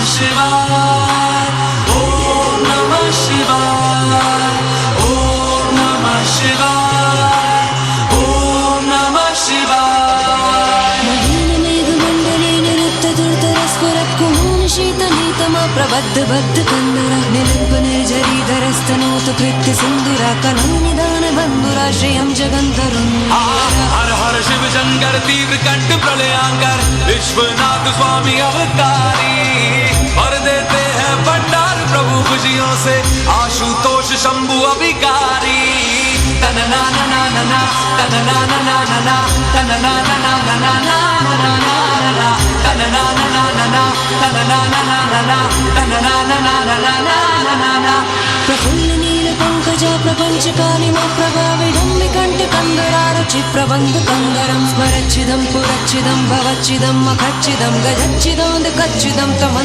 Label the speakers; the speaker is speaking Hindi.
Speaker 1: शिवाय, ओम नमः शिवाय, ओम नमः शिवाय, ओम नमः शिवाय।
Speaker 2: महीन मेघमण्डले निरुद्धदुर्धरस्फुरत्कुमून शीतनीतमा प्रबद्ध बद्ध कन्दरा निलिम्ब निर्जरीधरस्तनोतु कृत्य सिन्दुरा कलानिदान बन्धुरा श्रियं जगन्तरुन्।
Speaker 1: हर हर शिव शंकर तीव्र कंठ प्रलयांकर विश्वनाथ स्वामी अवतारी, भर देते हैं भंडार प्रभु खुशियों से आशुतोष शंभु अभिकारी। तन ना ना ना ना ना, तन ना ना ना ना ना, तन ना ना ना ना ना ना ना ना ना, तन ना ना ना ना ना, तन ना ना ना ना ना, तन ना ना ना ना ना ना ना।
Speaker 2: प्रफुल्ल नील पंकजा प्रपंच कालिमा प्रभा विडम्बि कंठ कंदरारुचि प्रबंध कंदरं स्मरच्चिदं पुरच्चिदं भवच्चिदं मखच्चिदं गजच्चिदं कच्चिदं तम